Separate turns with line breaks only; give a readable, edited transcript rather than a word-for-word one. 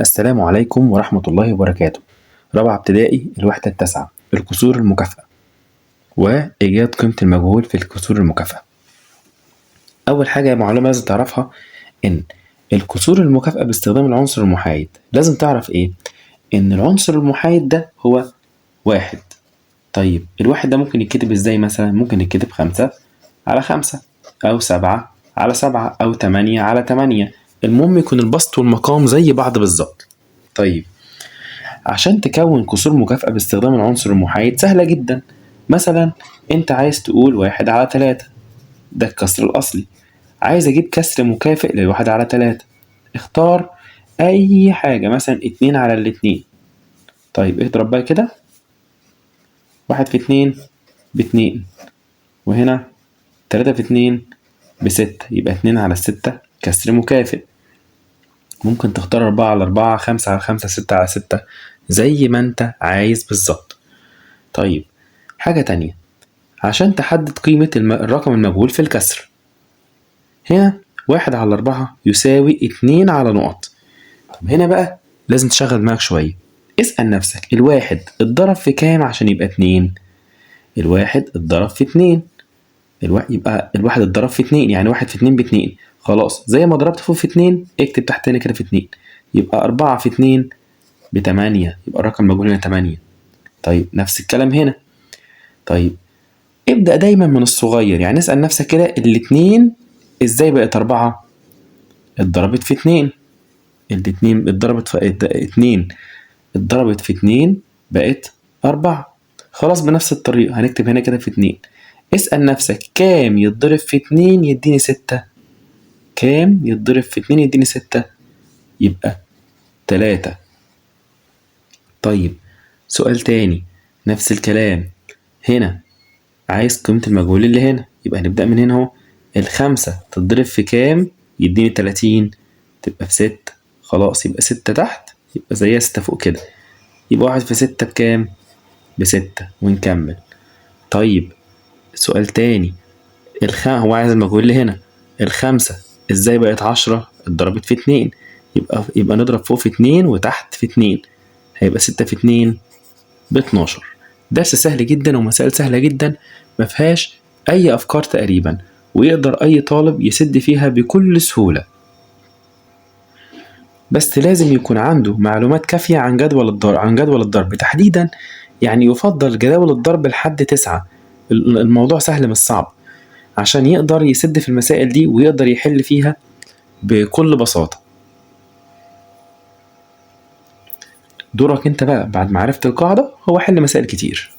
السلام عليكم ورحمة الله وبركاته. رابعة ابتدائي الوحدة التاسعة الكسور المكافئة وإيجاد قيمة المجهول في الكسور المكافئة. أول حاجة معلومة لازم تعرفها إن الكسور المكافئة باستخدام العنصر المحايد لازم تعرف إيه؟ إن العنصر المحايد ده هو واحد. طيب الواحد ده ممكن يتكتب إزاي؟ مثلا ممكن يتكتب 5/5 أو 7/7 أو 8/8. المهم يكون البسط والمقام زي بعض بالظبط. طيب عشان تكون كسور مكافأة باستخدام العنصر المحايد سهلة جدا. مثلا انت عايز تقول 1/3، ده الكسر الأصلي. عايز أجيب كسر مكافئ ل1/3، اختار أي حاجة، مثلا 2/2. طيب اضرب بقى كده، 1 في 2 ب2، وهنا 3 في 2 ب6، يبقى 2/6 كسر مكافئ. ممكن تختار 4/4، 5/5، 6/6، زي ما انت عايز بالظبط. طيب حاجة تانية، عشان تحدد قيمة الرقم المجهول في الكسر، هنا 1/4 يساوي 2/. طب هنا بقى لازم تشغل دماغك شوية. اسأل نفسك، الواحد اتضرب في كام عشان يبقى 2؟ الواحد اتضرب في 2. يبقى الواحد اتضرب في 2، يعني 1 في 2 ب2. خلاص، زي ما ضربت فوق في 2 اكتب تحت هنا كده في 2. يبقى 4 في 2 ب8، يبقى الرقم المجهول هنا 8. طيب نفس الكلام هنا. طيب ابدأ دايما من الصغير، يعني اسأل نفسك كده، الاتنين ازاي بقت 4؟ اتضربت في 2. الاتنين اتضربت في 2 اتضربت في 2 بقت 4. خلاص بنفس الطريقة هنكتب هنا كده في 2. اسأل نفسك، كام يتضرب في 2 يديني 6؟ كام يتضرب في 2 يديني 6؟ يبقى 3. طيب سؤال تاني نفس الكلام. هنا عايز قيمة المجهول اللي هنا، يبقى هنبدأ من هنا اهو. 5 تتضرب في كام يديني 30؟ تبقى في 6. خلاص يبقى 6 تحت، يبقى زيها 6 فوق كده. يبقى 1 في 6 بكام؟ ب6. ونكمل. طيب سؤال تاني، هو عايز المجهول اللي هنا. 5 ازاي بقت 10؟ اتضربت في 2. يبقى نضرب فوق في 2 وتحت في 2، هيبقى 6 في 2 ب12. درس سهل جدا ومسائل سهلة جدا، مفيهاش أي أفكار تقريبا، ويقدر أي طالب يسد فيها بكل سهولة. بس لازم يكون عنده معلومات كافية عن جدول الضرب تحديدا. يعني يفضل جداول الضرب لحد 9. الموضوع سهل مش صعب، عشان يقدر يسد في المسائل دي ويقدر يحل فيها بكل بساطة. دورك انت بقى بعد ما عرفت القاعدة هو حل مسائل كتير.